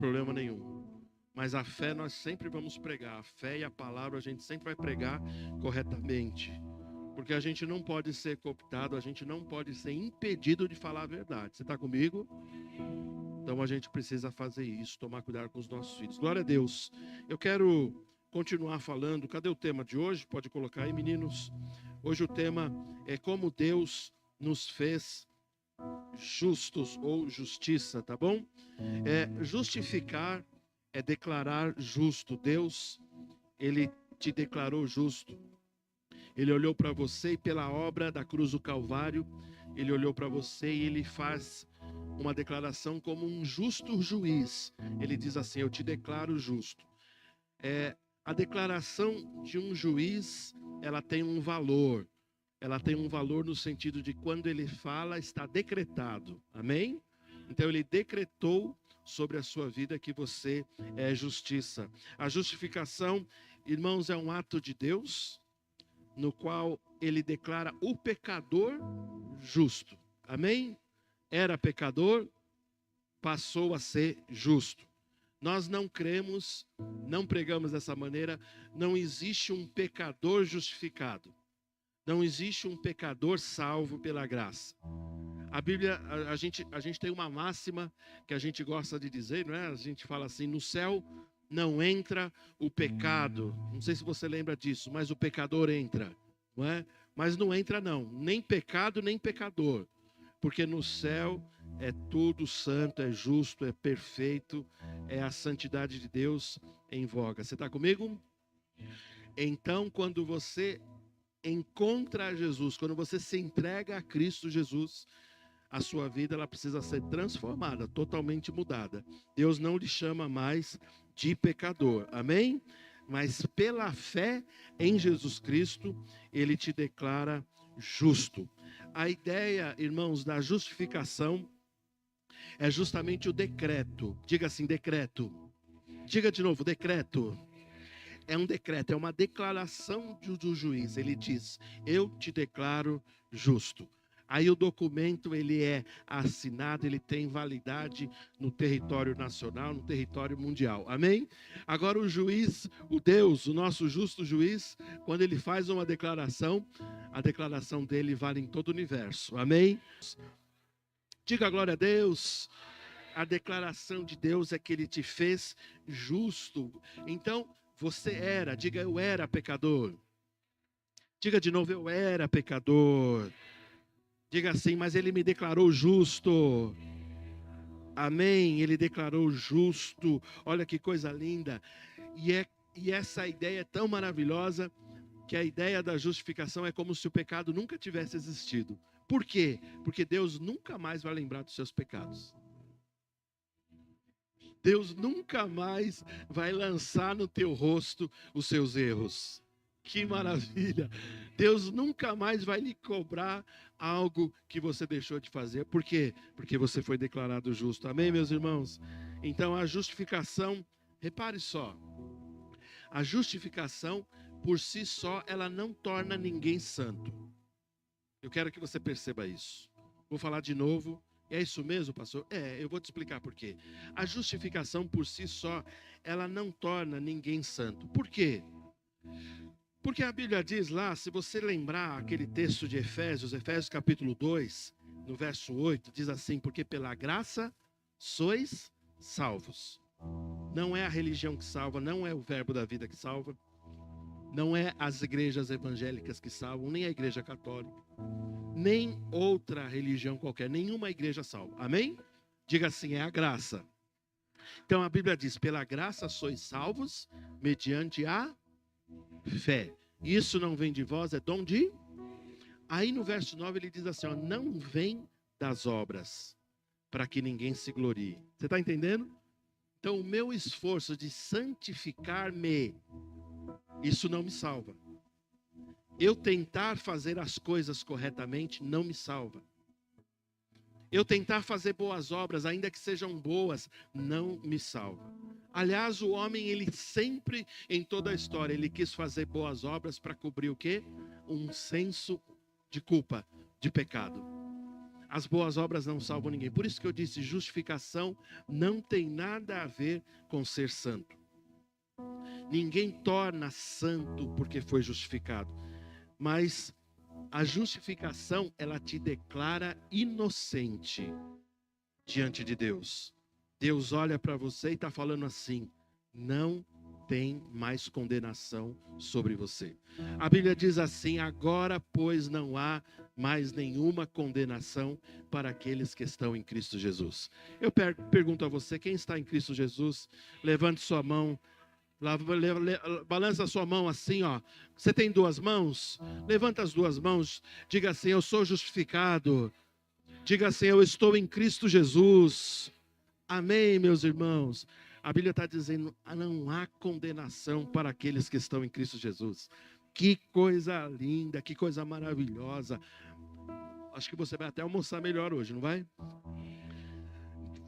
problema nenhum. Mas a fé nós sempre vamos pregar. A fé e a palavra a gente sempre vai pregar corretamente. Porque a gente não pode ser cooptado, a gente não pode ser impedido de falar a verdade. Você está comigo? Então a gente precisa fazer isso, tomar cuidado com os nossos filhos. Glória a Deus. Eu quero continuar falando. Cadê o tema de hoje? Pode colocar aí, meninos. Hoje o tema é como Deus nos fez justos ou justiça, tá bom? Justificar é declarar justo. Deus, Ele te declarou justo. Ele olhou para você e pela obra da cruz do Calvário, Ele olhou para você e Ele faz uma declaração como um justo juiz. Ele diz assim: eu te declaro justo. A declaração de um juiz, ela tem um valor. Ela tem um valor no sentido de quando ele fala, está decretado. Amém? Então ele decretou sobre a sua vida que você é justiça. A justificação, irmãos, é um ato de Deus, no qual ele declara o pecador justo. Amém? Era pecador, passou a ser justo. Nós não cremos, não pregamos dessa maneira. Não existe um pecador justificado. Não existe um pecador salvo pela graça. A Bíblia, a gente tem uma máxima que a gente gosta de dizer, não é? A gente fala assim: no céu não entra o pecado. Não sei se você lembra disso, mas o pecador entra, não é? Mas não entra não, nem pecado, nem pecador. Porque no céu é tudo santo, é justo, é perfeito, é a santidade de Deus em voga. Você está comigo? Então, quando você encontra Jesus, quando você se entrega a Cristo Jesus, a sua vida ela precisa ser transformada, totalmente mudada. Deus não lhe chama mais de pecador, amém? Mas pela fé em Jesus Cristo, Ele te declara justo. A ideia, irmãos, da justificação é justamente o decreto. Diga assim, decreto. Diga de novo, decreto. É um decreto, é uma declaração do juiz. Ele diz: eu te declaro justo. Aí o documento ele é assinado, ele tem validade no território nacional, no território mundial. Amém? Agora o juiz, o Deus, o nosso justo juiz, quando ele faz uma declaração, a declaração dele vale em todo o universo. Amém? Diga glória a Deus. A declaração de Deus é que Ele te fez justo. Então, você era, diga eu era pecador. Diga de novo, eu era pecador. Diga assim, mas Ele me declarou justo. Amém, Ele declarou justo. Olha que coisa linda. E essa ideia é tão maravilhosa, que a ideia da justificação é como se o pecado nunca tivesse existido. Por quê? Porque Deus nunca mais vai lembrar dos seus pecados. Deus nunca mais vai lançar no teu rosto os seus erros. Que maravilha! Deus nunca mais vai lhe cobrar algo que você deixou de fazer. Por quê? Porque você foi declarado justo. Amém, meus irmãos? Então a justificação, repare só, a justificação por si só, ela não torna ninguém santo. Eu quero que você perceba isso. Vou falar de novo. É isso mesmo, pastor? Eu vou te explicar por quê. A justificação por si só, ela não torna ninguém santo. Por quê? Porque a Bíblia diz lá, se você lembrar aquele texto de Efésios, Efésios capítulo 2, no verso 8, diz assim: porque pela graça sois salvos. Não é a religião que salva, não é o verbo da vida que salva, não é as igrejas evangélicas que salvam, nem a igreja católica, nem outra religião qualquer, nenhuma igreja salva. Amém? Diga assim, é a graça. Então a Bíblia diz: pela graça sois salvos, mediante a fé. Isso não vem de vós, é dom de... Aí no verso 9 ele diz assim, ó, não vem das obras, para que ninguém se glorie. Você está entendendo? Então o meu esforço de santificar-me, isso não me salva. Eu tentar fazer as coisas corretamente não me salva. Eu tentar fazer boas obras, ainda que sejam boas, não me salva. Aliás, o homem, ele sempre, em toda a história, ele quis fazer boas obras para cobrir o quê? Um senso de culpa, de pecado. As boas obras não salvam ninguém. Por isso que eu disse, justificação não tem nada a ver com ser santo. Ninguém torna santo porque foi justificado. Mas a justificação, ela te declara inocente diante de Deus. Deus olha para você e está falando assim: não tem mais condenação sobre você. A Bíblia diz assim: agora, pois, não há mais nenhuma condenação para aqueles que estão em Cristo Jesus. Eu pergunto a você, quem está em Cristo Jesus? Levante sua mão. Balança a sua mão assim, ó. Você tem duas mãos? Levanta as duas mãos. Diga assim: eu sou justificado. Diga assim: eu estou em Cristo Jesus. Amém, meus irmãos. A Bíblia está dizendo: não há condenação para aqueles que estão em Cristo Jesus. Que coisa linda, que coisa maravilhosa. Acho que você vai até almoçar melhor hoje, não vai?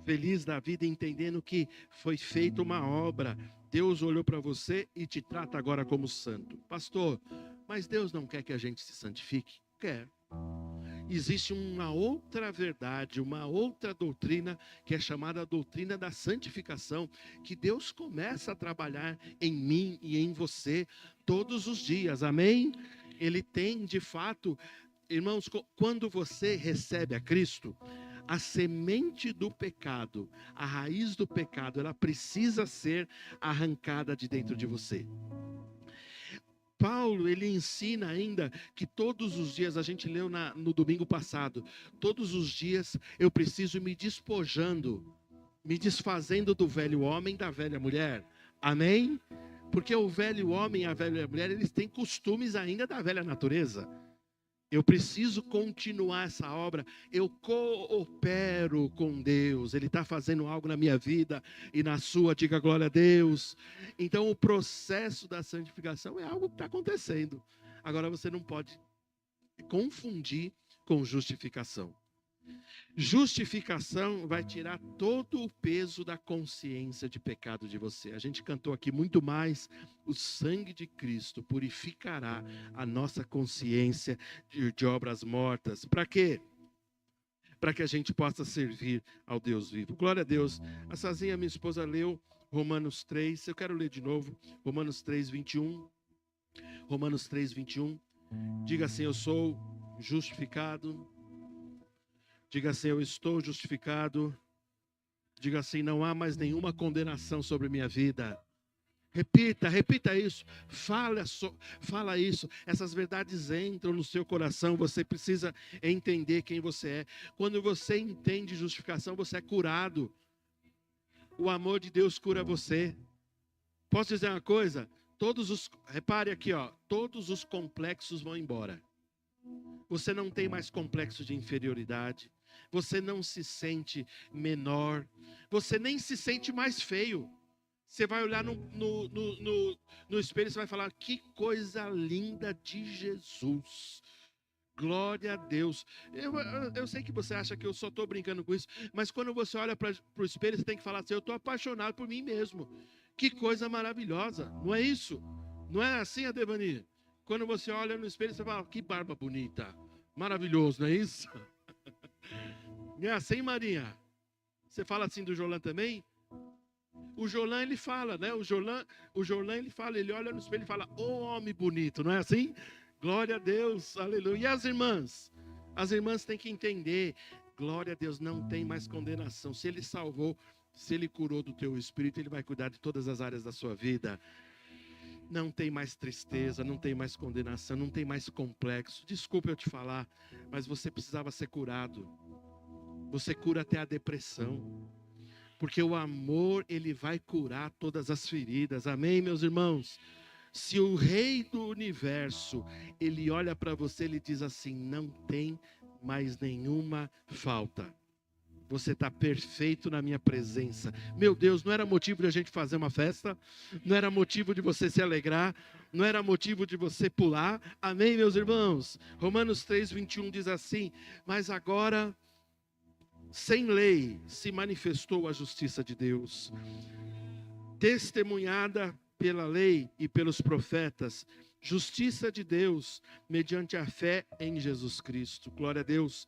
Feliz da vida, entendendo que foi feita uma obra. Deus olhou para você e te trata agora como santo. Pastor, mas Deus não quer que a gente se santifique? Quer. Existe uma outra verdade, uma outra doutrina, que é chamada a doutrina da santificação, que Deus começa a trabalhar em mim e em você todos os dias, amém? Ele tem, de fato, irmãos, quando você recebe a Cristo, a semente do pecado, a raiz do pecado, ela precisa ser arrancada de dentro de você. Paulo, ele ensina ainda que todos os dias, a gente leu no domingo passado, todos os dias eu preciso me despojando, me desfazendo do velho homem, da velha mulher. Amém? Porque o velho homem e a velha mulher, eles têm costumes ainda da velha natureza. Eu preciso continuar essa obra. Eu coopero com Deus. Ele está fazendo algo na minha vida e na sua. Diga glória a Deus. Então o processo da santificação é algo que está acontecendo. Agora você não pode confundir com justificação. Justificação vai tirar todo o peso da consciência de pecado de você. A gente cantou aqui muito mais: o sangue de Cristo purificará a nossa consciência de obras mortas. Para quê? Para que a gente possa servir ao Deus vivo. Glória a Deus. A Sazinha, minha esposa, leu Romanos 3. Eu quero ler de novo. Romanos 3, 21. Romanos 3, 21. Diga assim: eu sou justificado. Diga assim: eu estou justificado. Diga assim: não há mais nenhuma condenação sobre minha vida. Repita isso. Fala isso. Essas verdades entram no seu coração. Você precisa entender quem você é. Quando você entende justificação, você é curado. O amor de Deus cura você. Posso dizer uma coisa? Repare aqui, ó, todos os complexos vão embora. Você não tem mais complexo de inferioridade. Você não se sente menor. Você nem se sente mais feio. Você vai olhar no espelho e você vai falar: que coisa linda de Jesus. Glória a Deus. Eu sei que você acha que eu só estou brincando com isso, mas quando você olha para o espelho, você tem que falar assim: eu estou apaixonado por mim mesmo. Que coisa maravilhosa. Não é isso? Não é assim, Adevani? Quando você olha no espelho, você fala: que barba bonita. Maravilhoso, não é isso? Não é assim, Marinha? Você fala assim do Jolan também? O Jolan, ele fala, né? O Jolan, ele fala, ele olha no espelho e fala: ô homem bonito, não é assim? Glória a Deus, aleluia. E as irmãs? As irmãs têm que entender: glória a Deus, não tem mais condenação. Se Ele salvou, se Ele curou do teu espírito, Ele vai cuidar de todas as áreas da sua vida. Não tem mais tristeza, não tem mais condenação, não tem mais complexo. Desculpa eu te falar, mas você precisava ser curado. Você cura até a depressão. Porque o amor, ele vai curar todas as feridas. Amém, meus irmãos? Se o Rei do Universo, ele olha para você, ele diz assim: não tem mais nenhuma falta. Você está perfeito na minha presença. Meu Deus, não era motivo de a gente fazer uma festa? Não era motivo de você se alegrar? Não era motivo de você pular? Amém, meus irmãos? Romanos 3, 21 diz assim: mas agora, sem lei, se manifestou a justiça de Deus, testemunhada pela lei e pelos profetas, justiça de Deus mediante a fé em Jesus Cristo. Glória a Deus.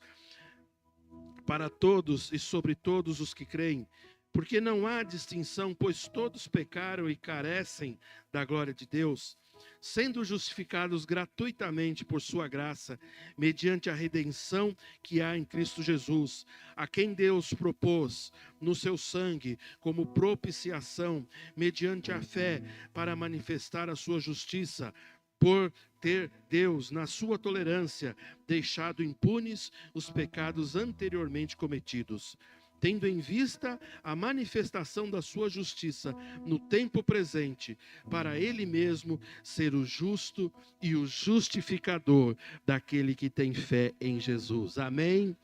para todos e sobre todos os que creem, porque não há distinção, pois todos pecaram e carecem da glória de Deus, sendo justificados gratuitamente por sua graça, mediante a redenção que há em Cristo Jesus, a quem Deus propôs no seu sangue como propiciação, mediante a fé, para manifestar a sua justiça, por ter Deus, na sua tolerância, deixado impunes os pecados anteriormente cometidos, tendo em vista a manifestação da sua justiça no tempo presente, para ele mesmo ser o justo e o justificador daquele que tem fé em Jesus. Amém?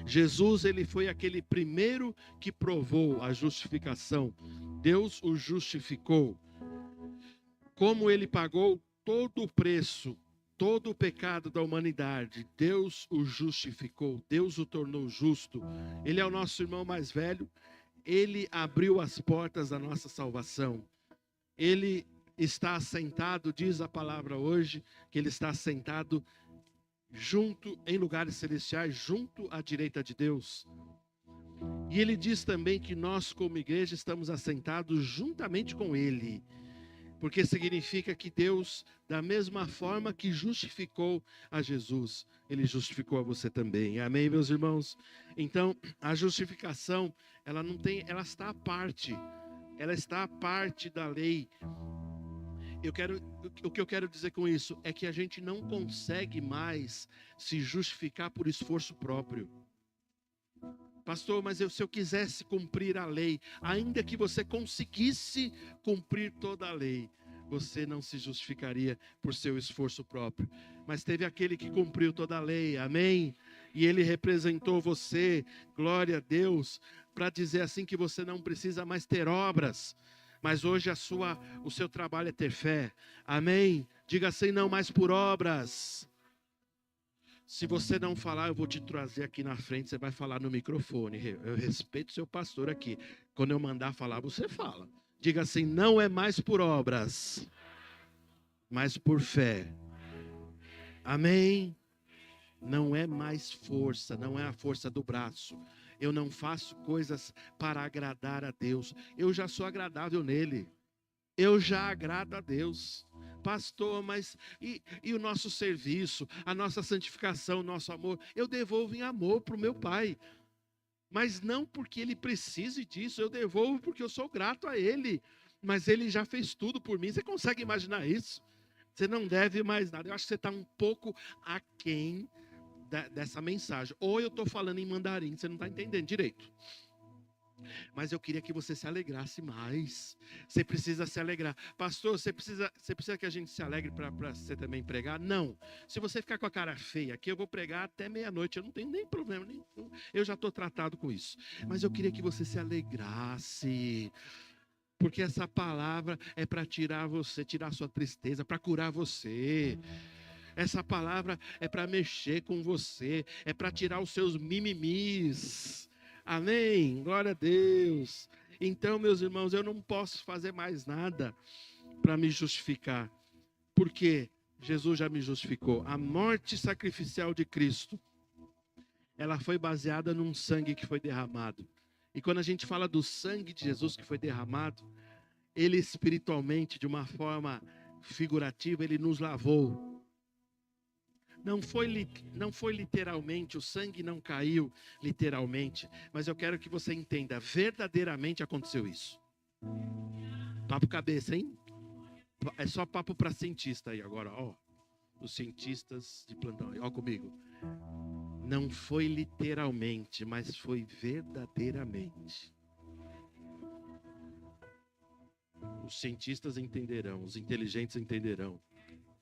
Jesus, ele foi aquele primeiro que provou a justificação. Deus o justificou. Como ele pagou todo o preço, todo o pecado da humanidade, Deus o justificou, Deus o tornou justo. Ele é o nosso irmão mais velho, ele abriu as portas da nossa salvação. Ele está assentado, diz a palavra hoje, que ele está assentado junto, em lugares celestiais, junto à direita de Deus. E ele diz também que nós, como igreja, estamos assentados juntamente com ele. Porque significa que Deus, da mesma forma que justificou a Jesus, ele justificou a você também. Amém, meus irmãos? Então, a justificação, ela está à parte. Ela está à parte da lei. O que eu quero dizer com isso é que a gente não consegue mais se justificar por esforço próprio. Pastor, mas se eu quisesse cumprir a lei, ainda que você conseguisse cumprir toda a lei, você não se justificaria por seu esforço próprio. Mas teve aquele que cumpriu toda a lei, amém? E ele representou você, glória a Deus, para dizer assim que você não precisa mais ter obras, mas hoje o seu trabalho é ter fé, amém? Diga assim, não mais por obras. Se você não falar, eu vou te trazer aqui na frente, você vai falar no microfone. Eu respeito o seu pastor aqui. Quando eu mandar falar, você fala. Diga assim, não é mais por obras, mas por fé. Amém? Não é mais força, não é a força do braço. Eu não faço coisas para agradar a Deus. Eu já sou agradável nele. Eu já agrado a Deus. Pastor, mas e o nosso serviço, a nossa santificação, o nosso amor? Eu devolvo em amor para o meu Pai. Mas não porque Ele precise disso, eu devolvo porque eu sou grato a Ele. Mas Ele já fez tudo por mim. Você consegue imaginar isso? Você não deve mais nada. Eu acho que você está um pouco aquém dessa mensagem. Ou eu estou falando em mandarim, você não está entendendo direito. Mas eu queria que você se alegrasse mais. Você precisa se alegrar. Pastor, você precisa que a gente se alegre para você também pregar? Não. Se você ficar com a cara feia aqui, eu vou pregar até meia-noite. Eu não tenho nem problema nenhum. Eu já estou tratado com isso. Mas eu queria que você se alegrasse. Porque essa palavra é para tirar sua tristeza, para curar você. Essa palavra é para mexer com você. É para tirar os seus mimimis. Amém? Glória a Deus. Então, meus irmãos, eu não posso fazer mais nada para me justificar. Porque Jesus já me justificou. A morte sacrificial de Cristo, ela foi baseada num sangue que foi derramado. E quando a gente fala do sangue de Jesus que foi derramado, ele espiritualmente, de uma forma figurativa, ele nos lavou. Não foi literalmente, o sangue não caiu literalmente, mas eu quero que você entenda, verdadeiramente aconteceu isso. Papo cabeça, hein? É só papo para cientista aí agora, ó. Os cientistas de plantão, ó comigo. Não foi literalmente, mas foi verdadeiramente. Os cientistas entenderão, os inteligentes entenderão.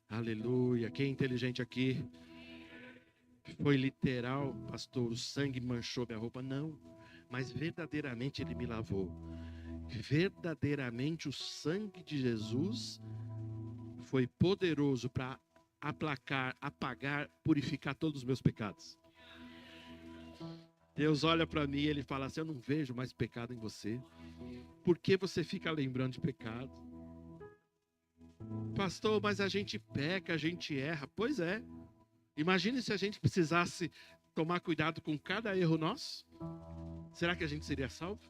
Aleluia. Quem é inteligente aqui? Foi literal, pastor, o sangue manchou minha roupa? Não, mas verdadeiramente ele me lavou. Verdadeiramente o sangue de Jesus foi poderoso para aplacar, apagar, purificar todos os meus pecados. Deus olha para mim e ele fala assim, eu não vejo mais pecado em você. Por que você fica lembrando de pecado? Pastor, mas a gente peca, a gente erra. Pois é. Imagine se a gente precisasse tomar cuidado com cada erro nosso, será que a gente seria salvo?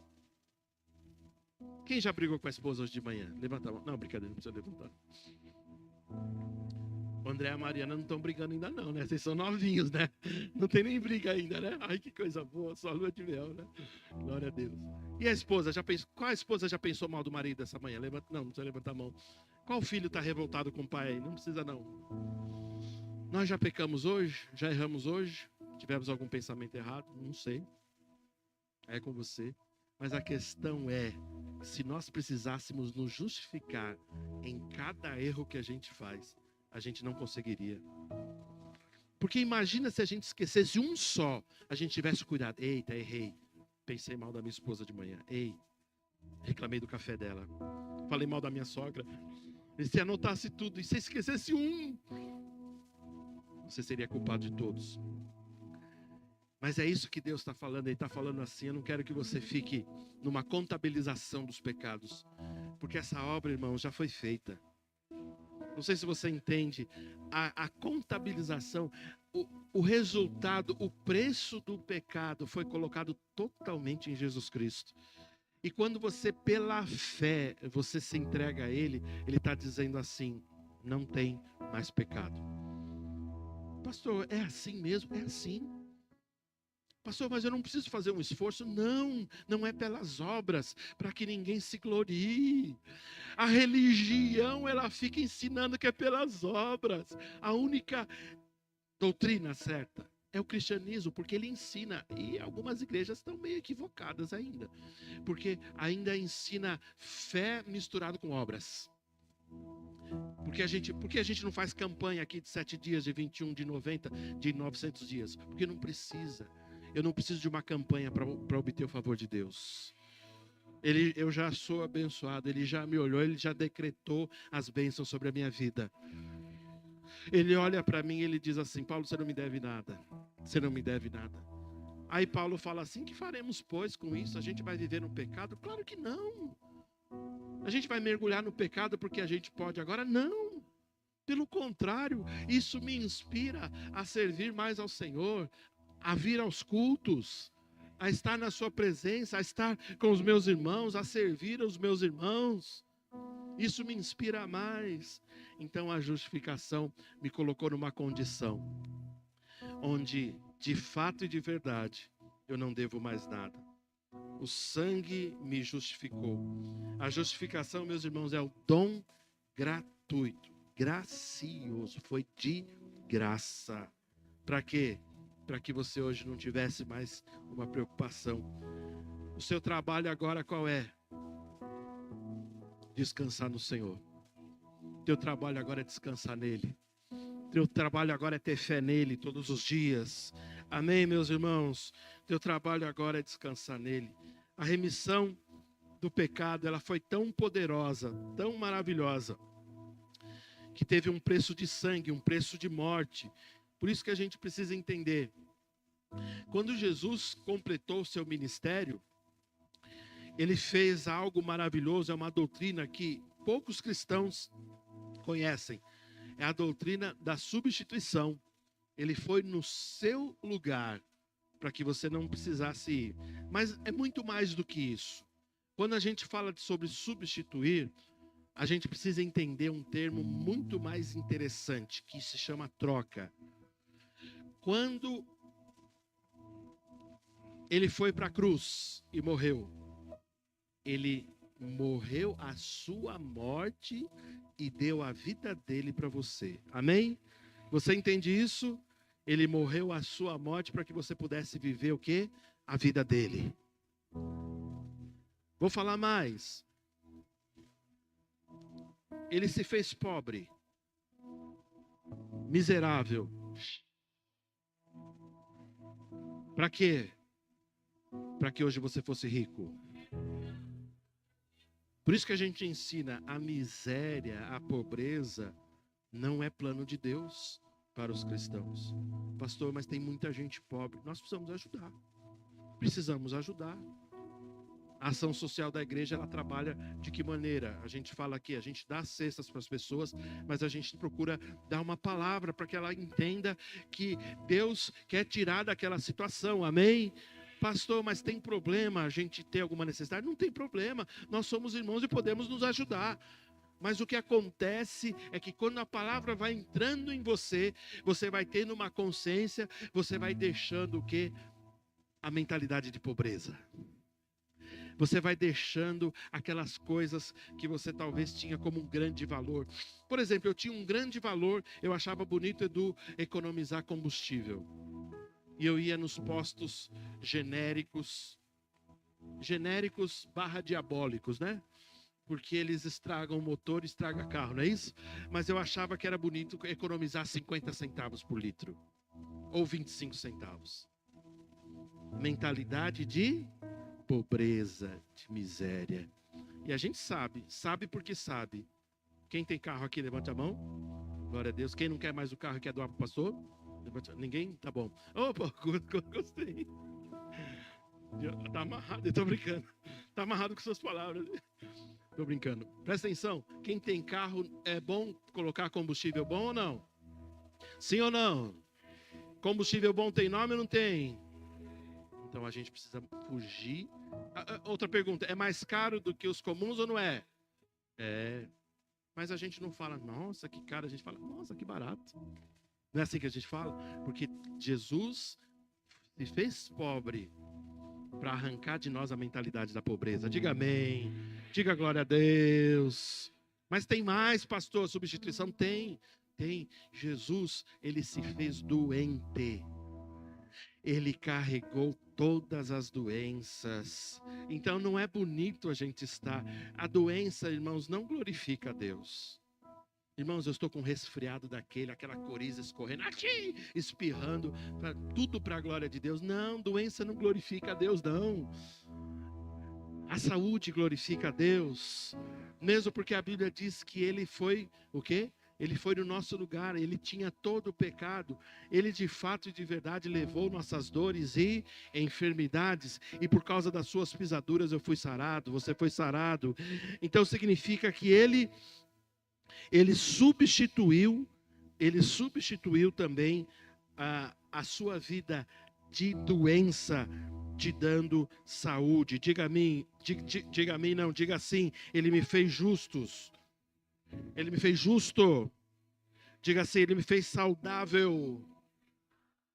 Quem já brigou com a esposa hoje de manhã? Levanta a mão. Não, brincadeira, não precisa levantar. O André e a Mariana não estão brigando ainda não, né? Vocês são novinhos, né? Não tem nem briga ainda, né? Ai, que coisa boa, só lua de mel, né? Glória a Deus. E a esposa, qual esposa já pensou mal do marido essa manhã? Não precisa levantar a mão. Qual filho está revoltado com o pai aí? Não precisa não. Nós já pecamos hoje? Já erramos hoje? Tivemos algum pensamento errado? Não sei. É com você. Mas a questão é, se nós precisássemos nos justificar em cada erro que a gente faz, a gente não conseguiria. Porque imagina se a gente esquecesse um só, a gente tivesse cuidado. Eita, errei. Pensei mal da minha esposa de manhã. Ei, reclamei do café dela. Falei mal da minha sogra. E se anotasse tudo, e se esquecesse um, você seria culpado de todos. Mas é isso que Deus está falando. Ele está falando assim, eu não quero que você fique numa contabilização dos pecados. Porque essa obra, irmãos, já foi feita. Não sei se você entende. A contabilização, o resultado, o preço do pecado foi colocado totalmente em Jesus Cristo. E quando você, pela fé, você se entrega a Ele, Ele está dizendo assim, não tem mais pecado. Pastor, é assim mesmo? É assim. Pastor, mas eu não preciso fazer um esforço. Não, não é pelas obras, para que ninguém se glorie. A religião, ela fica ensinando que é pelas obras. A única doutrina certa é o cristianismo, porque ele ensina, e algumas igrejas estão meio equivocadas ainda, porque ainda ensina fé misturado com obras. Porque a gente não faz campanha aqui de 7 dias, de 21, de 90, de 900 dias? Porque não precisa. Eu não preciso de uma campanha para obter o favor de Deus. Eu já sou abençoado, Ele já me olhou, Ele já decretou as bênçãos sobre a minha vida. Ele olha para mim e Ele diz assim, Paulo, você não me deve nada. Você não me deve nada. Aí Paulo fala assim, que faremos, pois, com isso? A gente vai viver no pecado? Claro que não. A gente vai mergulhar no pecado porque a gente pode agora? Não. Pelo contrário, isso me inspira a servir mais ao Senhor, a vir aos cultos, a estar na sua presença, a estar com os meus irmãos, a servir aos meus irmãos. Isso me inspira mais. Então a justificação me colocou numa condição onde, de fato e de verdade, eu não devo mais nada. O sangue me justificou. A justificação, meus irmãos, é o dom gratuito, gracioso, foi de graça. Para quê? Para que você hoje não tivesse mais uma preocupação. O seu trabalho agora qual é? Descansar no Senhor. Teu trabalho agora é descansar nele. Teu trabalho agora é ter fé nele todos os dias. Amém, meus irmãos? Teu trabalho agora é descansar nele. A remissão do pecado, ela foi tão poderosa, tão maravilhosa, que teve um preço de sangue, um preço de morte. Por isso que a gente precisa entender. Quando Jesus completou o seu ministério, ele fez algo maravilhoso, é uma doutrina que poucos cristãos conhecem. É a doutrina da substituição. Ele foi no seu lugar, para que você não precisasse ir. Mas é muito mais do que isso. Quando a gente fala sobre substituir, a gente precisa entender um termo muito mais interessante, que se chama troca. Quando ele foi para a cruz e morreu, ele morreu a sua morte e deu a vida dele para você. Amém? Você entende isso? Ele morreu a sua morte para que você pudesse viver o quê? A vida dele. Vou falar mais. Ele se fez pobre, miserável. Para quê? Para que hoje você fosse rico. Por isso que a gente ensina, a miséria, a pobreza, não é plano de Deus para os cristãos. Pastor, mas tem muita gente pobre. Nós precisamos ajudar. Precisamos ajudar. A ação social da igreja, ela trabalha de que maneira? A gente fala aqui, a gente dá cestas para as pessoas, mas a gente procura dar uma palavra para que ela entenda que Deus quer tirar daquela situação, amém? Pastor, mas tem problema a gente ter alguma necessidade? Não tem problema, nós somos irmãos e podemos nos ajudar. Mas o que acontece é que quando a palavra vai entrando em você, você vai tendo uma consciência, você vai deixando o quê? A mentalidade de pobreza. Você vai deixando aquelas coisas que você talvez tinha como um grande valor. Por exemplo, eu tinha um grande valor, eu achava bonito, Edu, economizar combustível. E eu ia nos postos genéricos barra diabólicos, né? Porque eles estragam o motor, estragam carro, não é isso? Mas eu achava que era bonito economizar 50 centavos por litro. Ou 25 centavos. Mentalidade de pobreza, de miséria. E a gente sabe porque sabe. Quem tem carro aqui, levante a mão. Glória a Deus. Quem não quer mais o carro e quer doar para o pastor? Ninguém? Tá bom. Opa, gostei. Tá amarrado, eu tô brincando. Tá amarrado com suas palavras. Tô brincando. Presta atenção. Quem tem carro, é bom colocar combustível bom ou não? Sim ou não? Combustível bom tem nome ou não tem? Então a gente precisa fugir. Outra pergunta, é mais caro do que os comuns ou não é? É. Mas a gente não fala, nossa, que caro. A gente fala, nossa, que barato. Não é assim que a gente fala? Porque Jesus se fez pobre para arrancar de nós a mentalidade da pobreza. Diga amém. Diga glória a Deus. Mas tem mais, pastor, substituição? Tem. Jesus, ele se fez doente. Ele carregou todas as doenças. Então não é bonito a gente estar. A doença, irmãos, não glorifica a Deus. Irmãos, eu estou com um resfriado daquele, aquela coriza escorrendo, aqui, espirrando, tudo para a glória de Deus. Não, doença não glorifica a Deus, não. A saúde glorifica a Deus. Mesmo porque a Bíblia diz que ele foi, o quê? Ele foi no nosso lugar, ele tinha todo o pecado. Ele de fato e de verdade levou nossas dores e enfermidades. E por causa das suas pisaduras eu fui sarado, você foi sarado. Então significa que ele substituiu também a sua vida de doença, te dando saúde. Diga a mim, não, diga assim, ele me fez justos. Ele me fez justo. Diga assim, ele me fez saudável.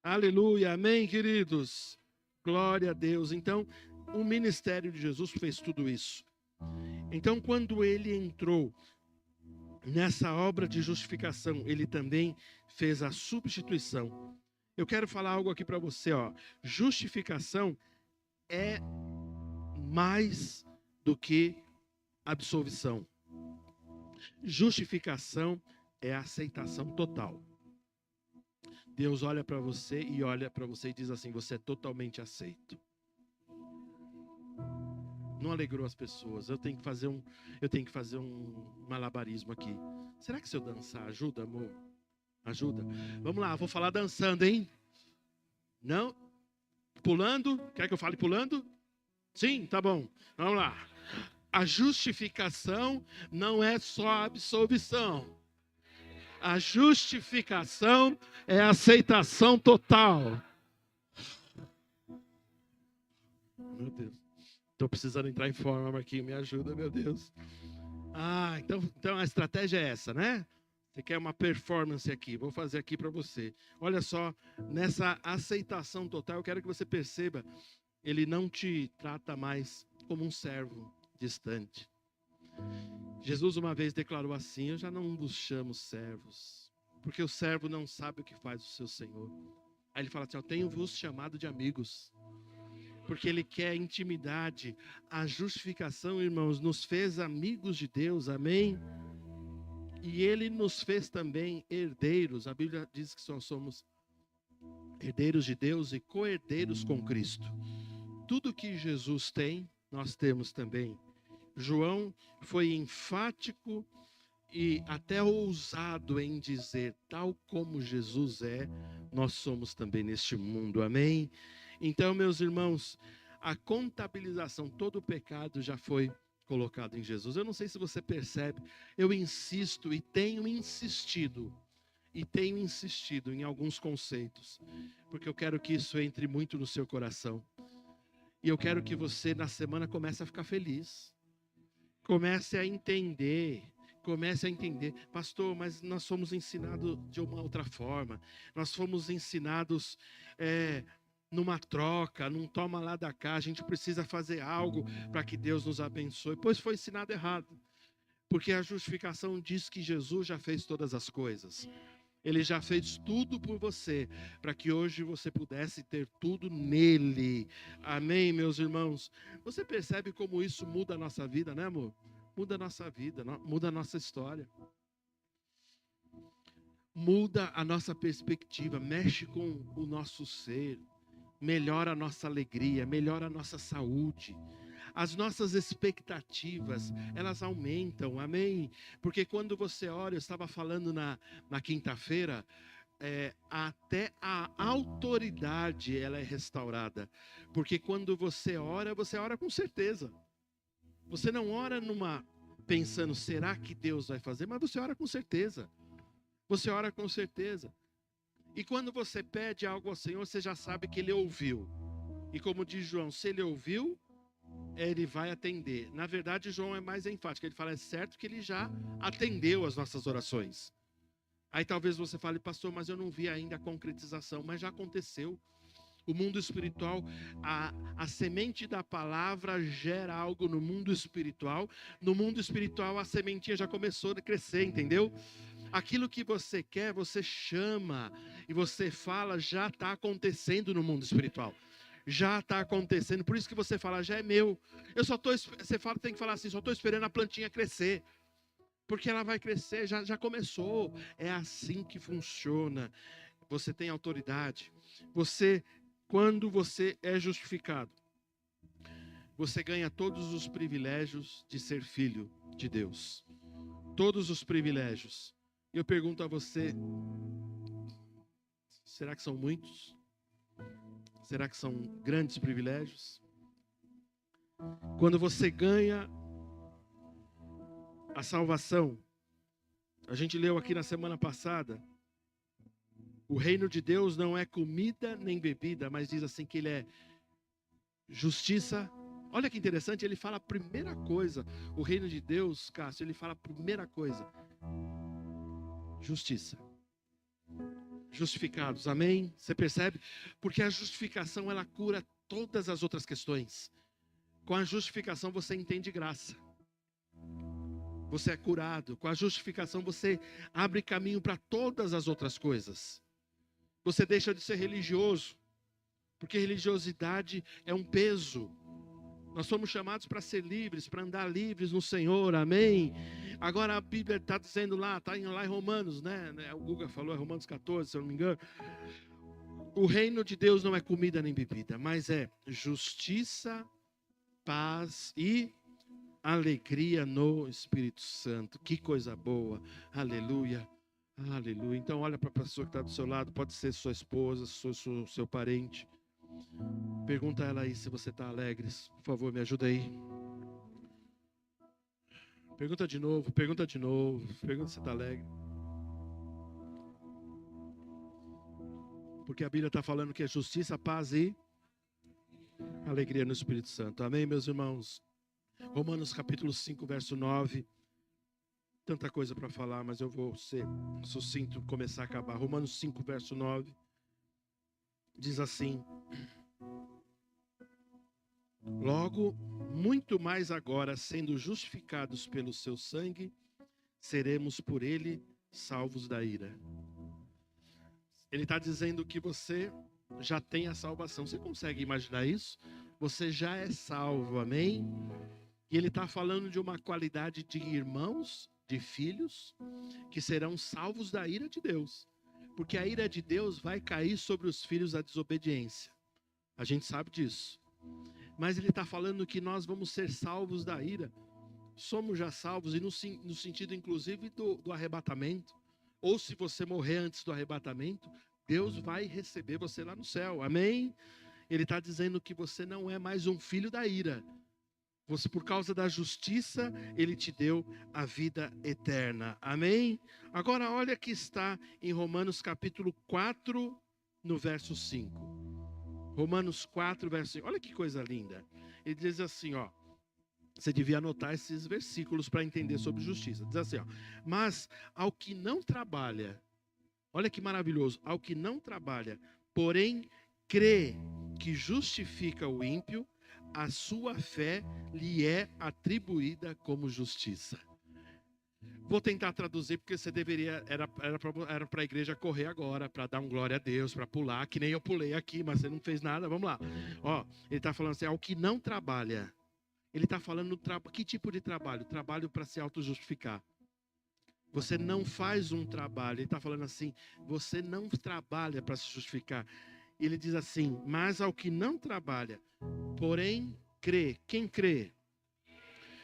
Aleluia, amém, queridos. Glória a Deus. Então, o ministério de Jesus fez tudo isso. Então, quando ele entrou nessa obra de justificação, ele também fez a substituição. Eu quero falar algo aqui para você, ó. Justificação é mais do que absolvição. Justificação é aceitação total. Deus olha para você e diz assim: você é totalmente aceito. Não alegrou as pessoas. Eu tenho que fazer um malabarismo aqui. Será que se eu dançar ajuda, amor? Ajuda? Vamos lá, vou falar dançando, hein? Não? Pulando? Quer que eu fale pulando? Sim, tá bom. Vamos lá. A justificação não é só a absolvição. A justificação é a aceitação total. Meu Deus. Estou precisando entrar em forma, Marquinhos. Me ajuda, meu Deus. Então a estratégia é essa, né? Você quer uma performance aqui? Vou fazer aqui para você. Olha só, nessa aceitação total, eu quero que você perceba, ele não te trata mais como um servo distante. Jesus uma vez declarou assim: eu já não vos chamo servos, porque o servo não sabe o que faz o seu senhor. Aí ele fala assim: eu tenho-vos chamado de amigos, porque ele quer intimidade. A justificação, irmãos, nos fez amigos de Deus, amém? E ele nos fez também herdeiros. A Bíblia diz que nós somos herdeiros de Deus e co-herdeiros com Cristo. Tudo que Jesus tem, nós temos também. João foi enfático e até ousado em dizer: tal como Jesus é, nós somos também neste mundo, amém? Então, meus irmãos, a contabilização, todo o pecado já foi colocado em Jesus. Eu não sei se você percebe, eu insisto e tenho insistido em alguns conceitos, porque eu quero que isso entre muito no seu coração. E eu quero que você, na semana, comece a ficar feliz. Comece a entender. Pastor, mas nós fomos ensinados de uma outra forma. Nós fomos ensinados numa troca, num toma lá da cá. A gente precisa fazer algo para que Deus nos abençoe. Pois foi ensinado errado. Porque a justificação diz que Jesus já fez todas as coisas. Ele já fez tudo por você, para que hoje você pudesse ter tudo nele. Amém, meus irmãos? Você percebe como isso muda a nossa vida, né, amor? Muda a nossa vida, muda a nossa história. Muda a nossa perspectiva, mexe com o nosso ser, melhora a nossa alegria, melhora a nossa saúde. As nossas expectativas, elas aumentam, amém? Porque quando você ora, eu estava falando na quinta-feira, até a autoridade ela é restaurada. Porque quando você ora com certeza. Você não ora pensando, será que Deus vai fazer? Mas você ora com certeza. Você ora com certeza. E quando você pede algo ao Senhor, você já sabe que Ele ouviu. E como diz João, se Ele ouviu, Ele vai atender. Na verdade, João é mais enfático. Ele fala, é certo que Ele já atendeu as nossas orações. Aí talvez você fale, pastor, mas eu não vi ainda a concretização. Mas já aconteceu. O mundo espiritual, a semente da palavra gera algo no mundo espiritual. No mundo espiritual, a sementinha já começou a crescer, entendeu? Aquilo que você quer, você chama e você fala, já está acontecendo no mundo espiritual. Já está acontecendo, por isso que você fala, já é meu. Você tem que falar assim, só estou esperando a plantinha crescer. Porque ela vai crescer, já começou. É assim que funciona. Você tem autoridade. Quando você é justificado, você ganha todos os privilégios de ser filho de Deus. Todos os privilégios. E eu pergunto a você, será que são muitos? Será que são grandes privilégios? Quando você ganha a salvação, a gente leu aqui na semana passada, o reino de Deus não é comida nem bebida, mas diz assim que ele é justiça. Olha que interessante, ele fala a primeira coisa, o reino de Deus, Cássio, ele fala a primeira coisa, justiça. Justificados, amém? Você percebe? Porque a justificação, ela cura todas as outras questões. Com a justificação você entende graça. Você é curado. Com a justificação você abre caminho para todas as outras coisas. Você deixa de ser religioso. Porque religiosidade é um peso. Nós somos chamados para ser livres, para andar livres no Senhor, amém? Agora a Bíblia está dizendo lá, está lá em Romanos, né? O Guga falou, é Romanos 14, se eu não me engano. O reino de Deus não é comida nem bebida, mas é justiça, paz e alegria no Espírito Santo. Que coisa boa, aleluia, aleluia. Então olha para a pessoa que está do seu lado, pode ser sua esposa, seu parente. Pergunta a ela aí se você está alegre. Por favor, me ajuda aí. Pergunta de novo. Pergunta se você está alegre. Porque a Bíblia está falando que é justiça, paz e alegria no Espírito Santo. Amém, meus irmãos? Romanos capítulo 5, verso 9. Tanta coisa para falar, mas eu vou ser sucinto, começar a acabar. Romanos 5, verso 9. Diz assim: logo, muito mais agora, sendo justificados pelo seu sangue, seremos por ele salvos da ira. Ele está dizendo que você já tem a salvação. Você consegue imaginar isso? Você já é salvo, amém? E ele está falando de uma qualidade de irmãos, de filhos, que serão salvos da ira de Deus. Porque a ira de Deus vai cair sobre os filhos da desobediência. A gente sabe disso. Mas ele está falando que nós vamos ser salvos da ira. Somos já salvos, e no sentido inclusive do arrebatamento. Ou se você morrer antes do arrebatamento, Deus vai receber você lá no céu, amém? Ele está dizendo que você não é mais um filho da ira. Você, por causa da justiça, Ele te deu a vida eterna. Amém? Agora, olha que está em Romanos capítulo 4, no verso 5. Romanos 4, verso 5. Olha que coisa linda. Ele diz assim, ó. Você devia anotar esses versículos para entender sobre justiça. Diz assim, ó. Mas ao que não trabalha, olha que maravilhoso. Ao que não trabalha, porém crê que justifica o ímpio, a sua fé lhe é atribuída como justiça. Vou tentar traduzir, porque você deveria, era para a igreja correr agora, para dar um glória a Deus, para pular, que nem eu pulei aqui, mas você não fez nada, vamos lá. Ó, ele está falando assim, ao que não trabalha, ele está falando, que tipo de trabalho? Trabalho para se auto-justificar. Você não faz um trabalho, ele está falando assim, você não trabalha para se justificar. Ele diz assim, mas ao que não trabalha, porém crê. Quem crê?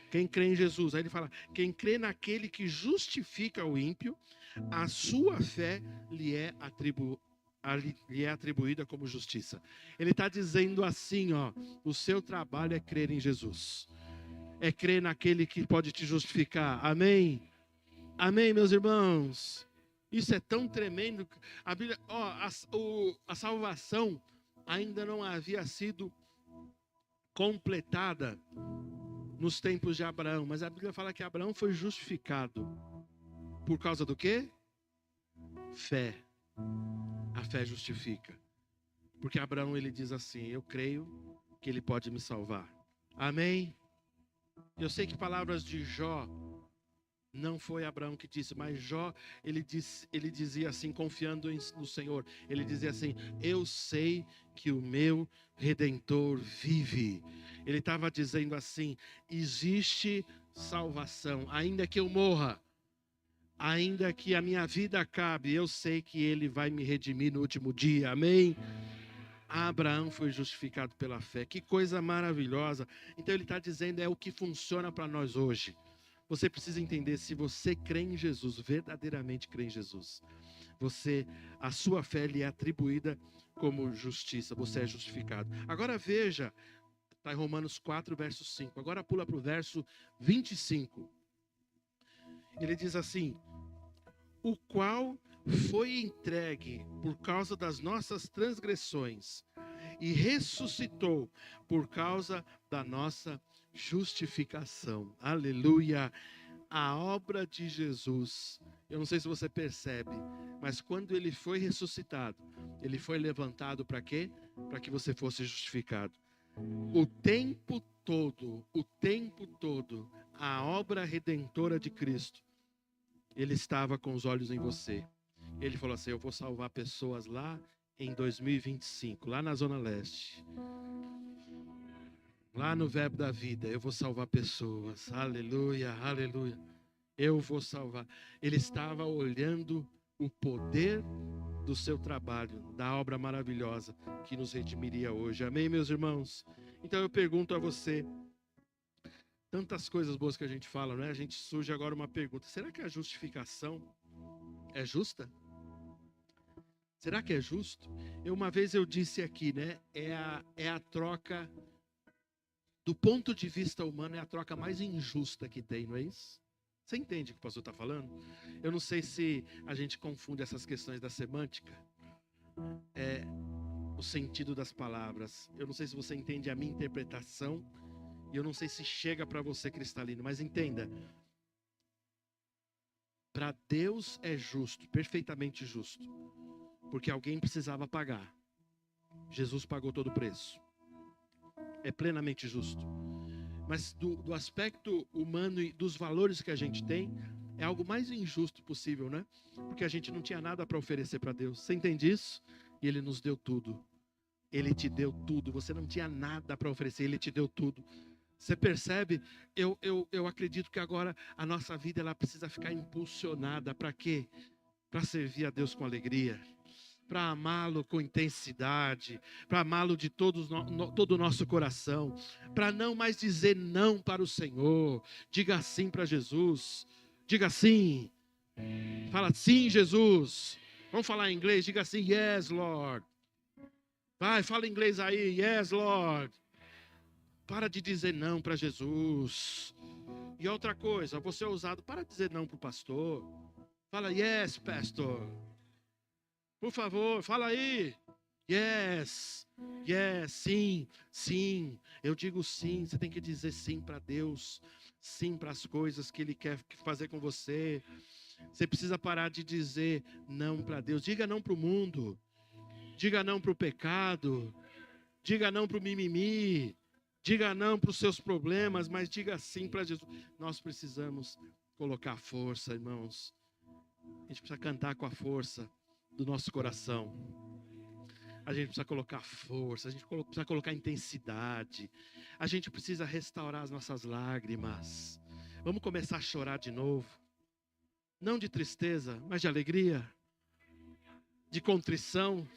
Quem crê em Jesus. Aí ele fala, quem crê naquele que justifica o ímpio, a sua fé lhe é atribuída como justiça. Ele está dizendo assim, ó, o seu trabalho é crer em Jesus. É crer naquele que pode te justificar. Amém? Amém, meus irmãos? Isso é tão tremendo. A Bíblia, ó, a salvação ainda não havia sido completada nos tempos de Abraão, mas a Bíblia fala que Abraão foi justificado por causa do quê? Fé. A fé justifica. Porque Abraão, ele diz assim, eu creio que ele pode me salvar. Amém? Eu sei que palavras de Jó, não foi Abraão que disse, mas Jó, ele dizia assim, confiando no Senhor, ele dizia assim, eu sei que o meu Redentor vive. Ele estava dizendo assim, existe salvação, ainda que eu morra, ainda que a minha vida acabe, eu sei que Ele vai me redimir no último dia, amém? Abraão foi justificado pela fé, que coisa maravilhosa. Então ele está dizendo, é o que funciona para nós hoje. Você precisa entender, se você crê em Jesus, verdadeiramente crê em Jesus, a sua fé lhe é atribuída como justiça, você é justificado. Agora veja, está em Romanos 4, verso 5. Agora pula para o verso 25. Ele diz assim, o qual foi entregue por causa das nossas transgressões e ressuscitou por causa da nossa justificação. Aleluia! A obra de Jesus, eu não sei se você percebe, mas quando ele foi ressuscitado, ele foi levantado para quê? Para que você fosse justificado. O tempo todo, a obra redentora de Cristo, ele estava com os olhos em você. Ele falou assim, eu vou salvar pessoas lá em 2025, lá na Zona Leste. Lá no Verbo da Vida, eu vou salvar pessoas. Aleluia, aleluia. Eu vou salvar. Ele estava olhando o poder do seu trabalho, da obra maravilhosa que nos redimiria hoje. Amém, meus irmãos? Então eu pergunto a você, tantas coisas boas que a gente fala, né? A gente surge agora uma pergunta, será que a justificação é justa? Será que é justo? Uma vez eu disse aqui, né? É a troca, do ponto de vista humano, é a troca mais injusta que tem, não é isso? Você entende o que o pastor está falando? Eu não sei se a gente confunde essas questões da semântica, o sentido das palavras. Eu não sei se você entende a minha interpretação, e eu não sei se chega para você cristalino, mas entenda. Para Deus é justo, perfeitamente justo, porque alguém precisava pagar. Jesus pagou todo o preço. É plenamente justo. Mas do aspecto humano e dos valores que a gente tem, é algo mais injusto possível, né? Porque a gente não tinha nada para oferecer para Deus. Você entende isso? E Ele nos deu tudo. Ele te deu tudo. Você não tinha nada para oferecer, Ele te deu tudo. Você percebe? Eu acredito que agora a nossa vida ela precisa ficar impulsionada. Para quê? Para servir a Deus com alegria. Para amá-lo com intensidade, para amá-lo de todo o nosso coração, para não mais dizer não para o Senhor. Diga sim para Jesus, diga sim, fala sim Jesus, vamos falar em inglês, diga assim, yes Lord, Vai, fala inglês aí. Yes, Lord. Para de dizer não para Jesus. E outra coisa, você é ousado, para de dizer não para o pastor. Fala, yes, pastor. Por favor, fala aí. Yes, yes, sim, sim. Eu digo sim, você tem que dizer sim para Deus. Sim para as coisas que Ele quer fazer com você. Você precisa parar de dizer não para Deus. Diga não para o mundo. Diga não para o pecado. Diga não para o mimimi. Diga não para os seus problemas, mas diga sim para Jesus. Nós precisamos colocar força, irmãos. A gente precisa cantar com a força do nosso coração. A gente precisa colocar força, a gente precisa colocar intensidade. A gente precisa restaurar as nossas lágrimas. Vamos começar a chorar de novo. Não de tristeza, mas de alegria. De contrição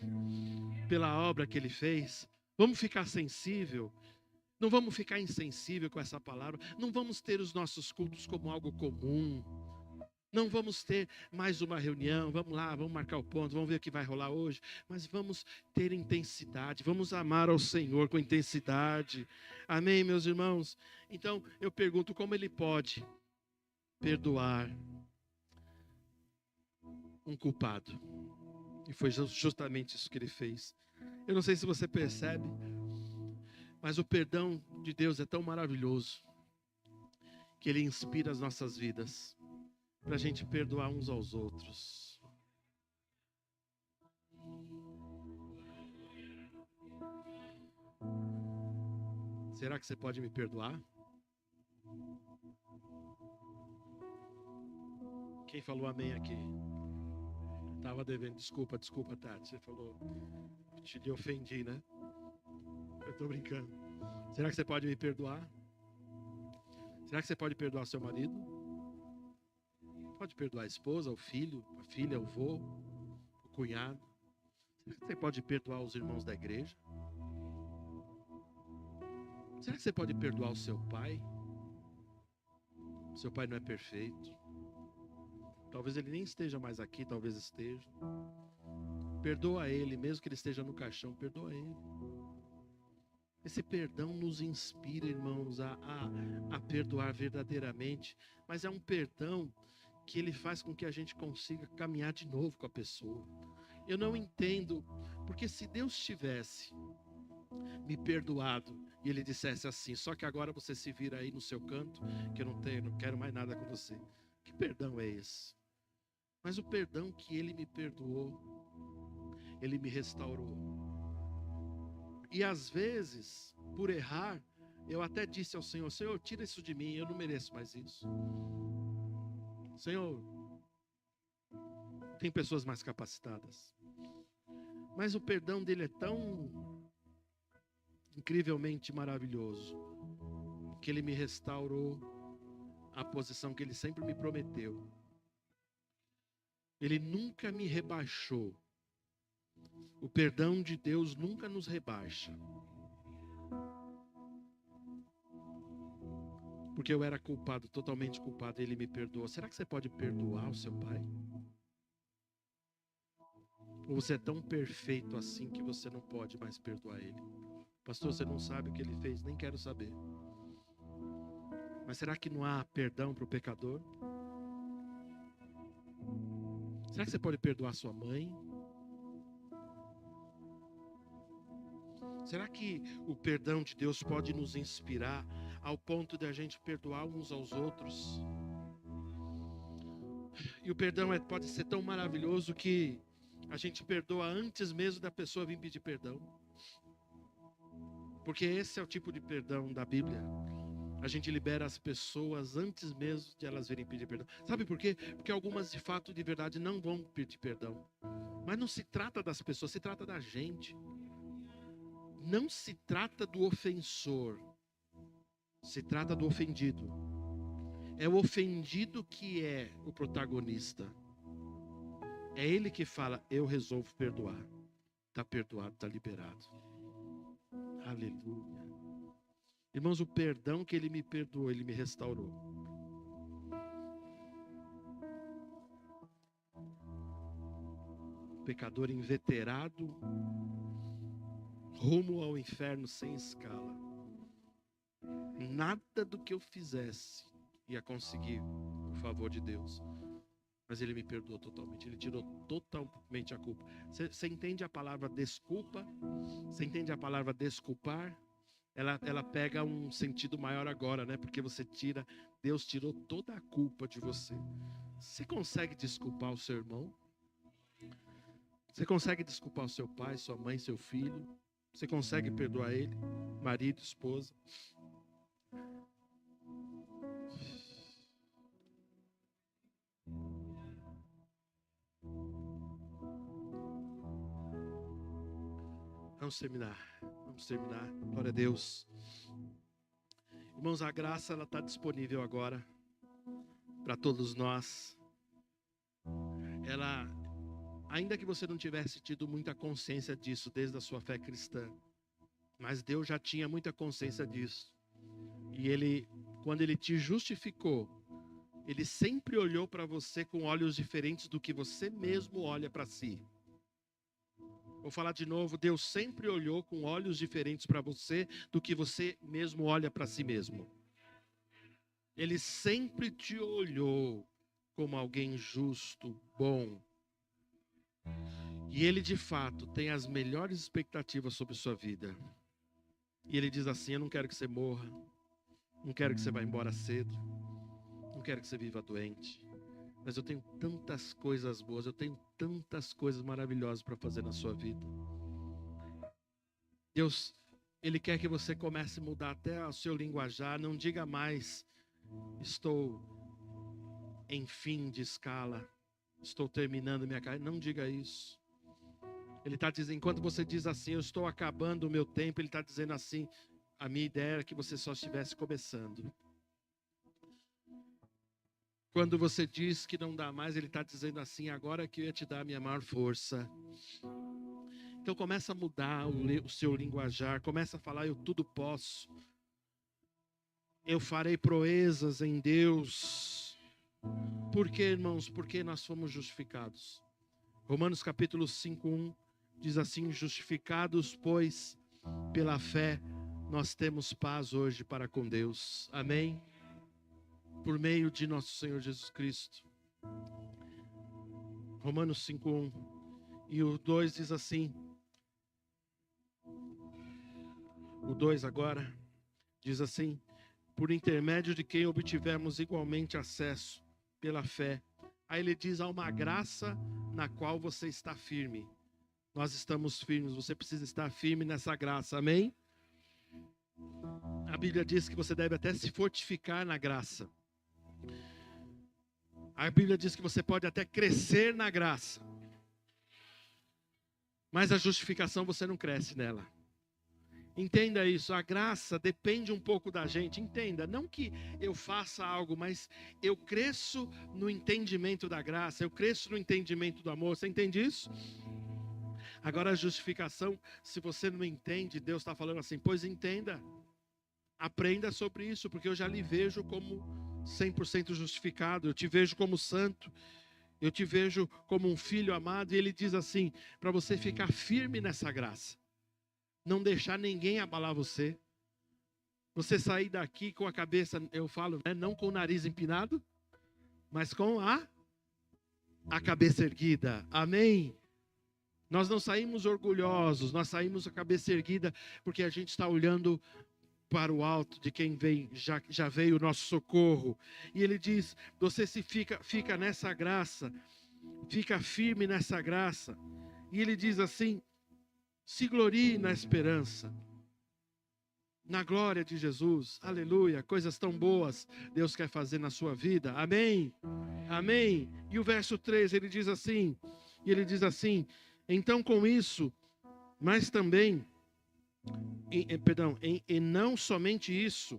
pela obra que Ele fez. Vamos ficar sensível. Não vamos ficar insensível com essa palavra. Não vamos ter os nossos cultos como algo comum. Não vamos ter mais uma reunião. Vamos lá, vamos marcar o ponto. Vamos ver o que vai rolar hoje. Mas vamos ter intensidade. Vamos amar ao Senhor com intensidade. Amém, meus irmãos? Então, eu pergunto como Ele pode perdoar um culpado. E foi justamente isso que Ele fez. Eu não sei se você percebe, mas o perdão de Deus é tão maravilhoso que Ele inspira as nossas vidas para a gente perdoar uns aos outros. Será que você pode me perdoar? Quem falou amém aqui? Estava devendo. Desculpa, Tati. Você falou, te ofendi, né? Eu estou brincando. Será que você pode me perdoar? Será que você pode perdoar seu marido? Pode perdoar a esposa, o filho, a filha, o avô, o cunhado? Será que você pode perdoar os irmãos da igreja? Será que você pode perdoar o seu pai? Seu pai não é perfeito. Talvez ele nem esteja mais aqui, talvez esteja. Perdoa ele, mesmo que ele esteja no caixão, perdoa ele. Esse perdão nos inspira, irmãos, a perdoar verdadeiramente. Mas é um perdão que ele faz com que a gente consiga caminhar de novo com a pessoa. Eu não entendo, porque se Deus tivesse me perdoado e Ele dissesse assim, só que agora você se vira aí no seu canto, que eu não quero mais nada com você. Que perdão é esse? Mas o perdão que Ele me perdoou, Ele me restaurou. E às vezes, por errar, eu até disse ao Senhor, Senhor, tira isso de mim, eu não mereço mais isso. Senhor, tem pessoas mais capacitadas. Mas o perdão dele é tão incrivelmente maravilhoso, que Ele me restaurou a posição que Ele sempre me prometeu. Ele nunca me rebaixou. O perdão de Deus nunca nos rebaixa. Porque eu era culpado, totalmente culpado, e Ele me perdoou. Será que você pode perdoar o seu pai? Ou você é tão perfeito assim que você não pode mais perdoar ele? Pastor, você não sabe o que ele fez, nem quero saber. Mas será que não há perdão para o pecador? Será que você pode perdoar sua mãe? Será que o perdão de Deus pode nos inspirar ao ponto de a gente perdoar uns aos outros? E o perdão pode ser tão maravilhoso que a gente perdoa antes mesmo da pessoa vir pedir perdão. Porque esse é o tipo de perdão da Bíblia. A gente libera as pessoas antes mesmo de elas virem pedir perdão. Sabe por quê? Porque algumas de fato, de verdade, não vão pedir perdão. Mas não se trata das pessoas, se trata da gente. Não se trata do ofensor. Se trata do ofendido. É o ofendido que é o protagonista. É ele que fala, eu resolvo perdoar. Está perdoado, está liberado. Aleluia. Irmãos, o perdão que Ele me perdoou, Ele me restaurou. Pecador inveterado, rumo ao inferno sem escala. Nada do que eu fizesse ia conseguir o favor de Deus. Mas Ele me perdoou totalmente. Ele tirou totalmente a culpa. Você entende a palavra desculpa? Você entende a palavra desculpar? Ela pega um sentido maior agora, né? Porque Deus tirou toda a culpa de você. Você consegue desculpar o seu irmão? Você consegue desculpar o seu pai, sua mãe, seu filho? Você consegue perdoar ele? Marido, esposa? Vamos terminar. Glória a Deus. Irmãos, a graça ela está disponível agora para todos nós. Ainda que você não tivesse tido muita consciência disso desde a sua fé cristã, mas Deus já tinha muita consciência disso. E quando Ele te justificou, Ele sempre olhou para você com olhos diferentes do que você mesmo olha para si. Vou falar de novo, Deus sempre olhou com olhos diferentes para você do que você mesmo olha para si mesmo. Ele sempre te olhou como alguém justo, bom. E Ele de fato tem as melhores expectativas sobre sua vida. E Ele diz assim: eu não quero que você morra, não quero que você vá embora cedo, não quero que você viva doente. Mas eu tenho tantas coisas boas, eu tenho tantas coisas maravilhosas para fazer na sua vida. Deus, Ele quer que você comece a mudar até o seu linguajar. Não diga mais, estou em fim de escala, estou terminando minha carreira. Não diga isso. Ele está dizendo, enquanto você diz assim, eu estou acabando o meu tempo, Ele está dizendo assim, a minha ideia era que você só estivesse começando. Quando você diz que não dá mais, Ele está dizendo assim, agora que eu ia te dar a minha maior força. Então começa a mudar o seu linguajar, começa a falar, eu tudo posso. Eu farei proezas em Deus. Por quê, irmãos? Porque nós fomos justificados. Romanos capítulo 5:1 diz assim, justificados, pois, pela fé, nós temos paz hoje para com Deus. Amém? Por meio de nosso Senhor Jesus Cristo. Romanos 5:1. E o 2 diz assim. O 2 agora diz assim, por intermédio de quem obtivemos igualmente acesso pela fé. Aí ele diz, há uma graça na qual você está firme. Nós estamos firmes, você precisa estar firme nessa graça, amém? A Bíblia diz que você deve até se fortificar na graça. A Bíblia diz que você pode até crescer na graça. Mas a justificação você não cresce nela. Entenda isso, a graça depende um pouco da gente, entenda, não que eu faça algo, mas eu cresço no entendimento da graça, eu cresço no entendimento do amor, você entende isso? Agora a justificação, se você não entende, Deus está falando assim, pois entenda, aprenda sobre isso, porque eu já lhe vejo como 100% justificado, eu te vejo como santo, eu te vejo como um filho amado, e Ele diz assim, para você ficar firme nessa graça. Não deixar ninguém abalar você. Você sair daqui com a cabeça, eu falo, né, não com o nariz empinado, mas com a cabeça erguida. Amém? Nós não saímos orgulhosos, nós saímos com a cabeça erguida, porque a gente está olhando para o alto de quem vem, já veio o nosso socorro. E Ele diz, você fica nessa graça, fica firme nessa graça. E Ele diz assim, se glorie na esperança, na glória de Jesus, aleluia, coisas tão boas Deus quer fazer na sua vida, amém, amém. E o verso 3, ele diz assim, então com isso, mas também, e não somente isso,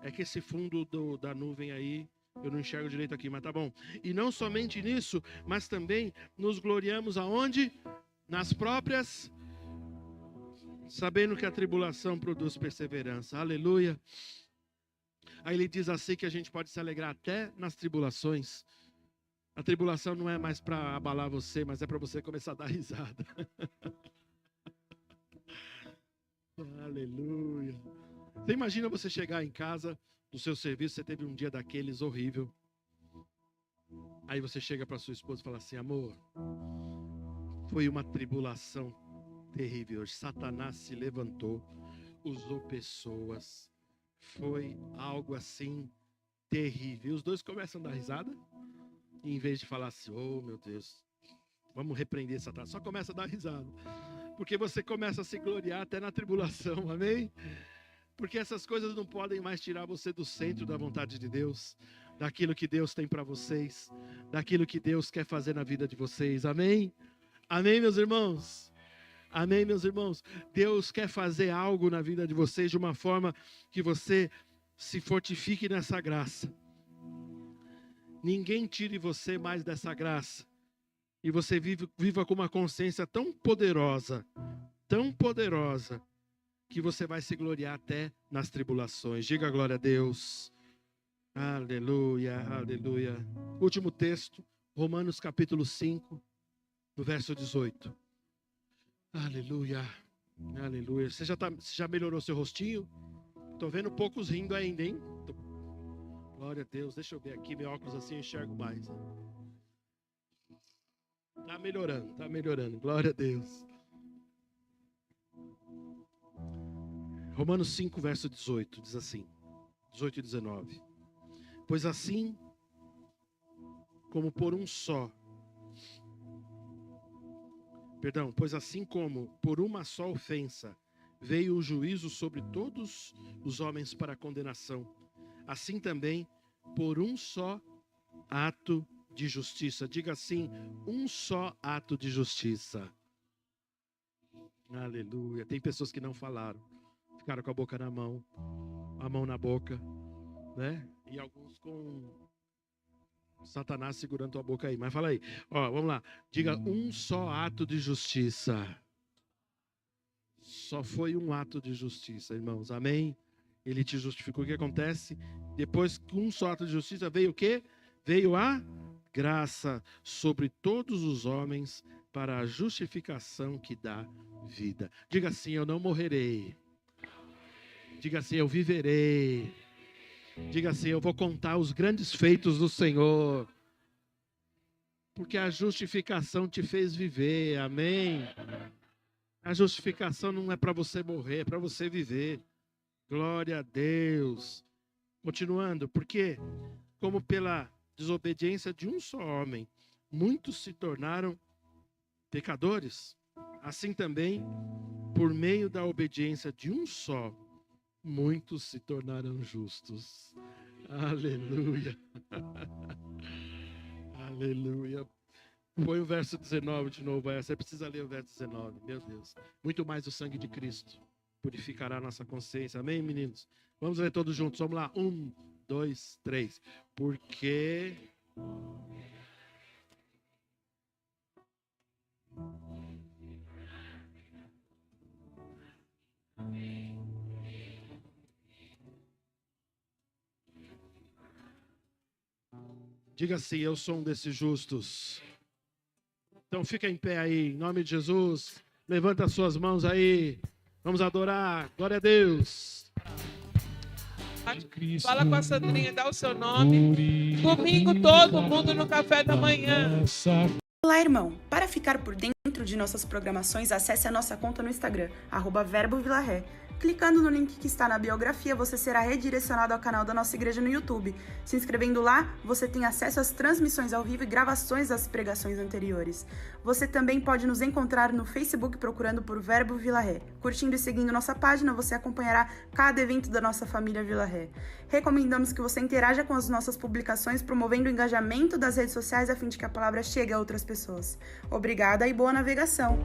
é que esse fundo da nuvem aí, eu não enxergo direito aqui, mas tá bom, e não somente nisso, mas também nos gloriamos aonde? Nas próprias, sabendo que a tribulação produz perseverança. Aleluia. Aí ele diz assim que a gente pode se alegrar até nas tribulações. A tribulação não é mais para abalar você, mas é para você começar a dar risada. Aleluia. Você imagina você chegar em casa do seu serviço, você teve um dia daqueles horrível. Aí você chega para sua esposa e fala assim: amor, foi uma tribulação terrível. Satanás se levantou, usou pessoas. Foi algo assim terrível. E os dois começam a dar risada. E em vez de falar assim: oh meu Deus, vamos repreender Satanás, só começa a dar risada. Porque você começa a se gloriar até na tribulação, amém? Porque essas coisas não podem mais tirar você do centro da vontade de Deus, daquilo que Deus tem para vocês, daquilo que Deus quer fazer na vida de vocês, amém? Amém, meus irmãos? Amém, meus irmãos? Deus quer fazer algo na vida de vocês de uma forma que você se fortifique nessa graça. Ninguém tire você mais dessa graça. E você viva com uma consciência tão poderosa, que você vai se gloriar até nas tribulações. Diga glória a Deus. Aleluia, aleluia. Último texto, Romanos capítulo 5, no verso 18. Aleluia, aleluia. Você já melhorou seu rostinho? Estou vendo poucos rindo ainda, hein? Glória a Deus. Deixa eu ver aqui, meu óculos assim eu enxergo mais. Está melhorando. Glória a Deus. Romanos 5, verso 18, diz assim, 18 e 19. Pois assim como por uma só ofensa veio o juízo sobre todos os homens para condenação, assim também por um só ato de justiça. Diga assim: um só ato de justiça. Aleluia. Tem pessoas que não falaram, ficaram com a boca na mão, a mão na boca, né? E alguns com Satanás segurando a boca aí. Mas fala aí, ó, vamos lá. Diga: um só ato de justiça. Só foi um ato de justiça, irmãos. Amém? Ele te justificou. O que acontece? Depois que um só ato de justiça veio o quê? Veio a graça sobre todos os homens para a justificação que dá vida. Diga assim: eu não morrerei. Diga assim: eu viverei. Diga assim: eu vou contar os grandes feitos do Senhor. Porque a justificação te fez viver. Amém? A justificação não é para você morrer, é para você viver. Glória a Deus. Continuando, porque como pela desobediência de um só homem, muitos se tornaram pecadores, assim também, por meio da obediência de um só, muitos se tornaram justos. Aleluia. Aleluia. Põe o verso 19 de novo. Você precisa ler o verso 19. Meu Deus. Muito mais o sangue de Cristo purificará a nossa consciência. Amém, meninos? Vamos ler todos juntos. Vamos lá. 1, 2, 3. Porque... Diga assim: eu sou um desses justos. Então fica em pé aí, em nome de Jesus. Levanta as suas mãos aí. Vamos adorar. Glória a Deus. Fala com a Sandrinha, dá o seu nome. Domingo todo mundo no café da manhã. Olá, irmão. Para ficar por dentro de nossas programações, acesse a nossa conta no Instagram, @verbovilaré. Clicando no link que está na biografia, você será redirecionado ao canal da nossa igreja no YouTube. Se inscrevendo lá, você tem acesso às transmissões ao vivo e gravações das pregações anteriores. Você também pode nos encontrar no Facebook procurando por Verbo Vila Ré. Curtindo e seguindo nossa página, você acompanhará cada evento da nossa família Vila Ré. Recomendamos que você interaja com as nossas publicações, promovendo o engajamento das redes sociais a fim de que a palavra chegue a outras pessoas. Obrigada e boa navegação!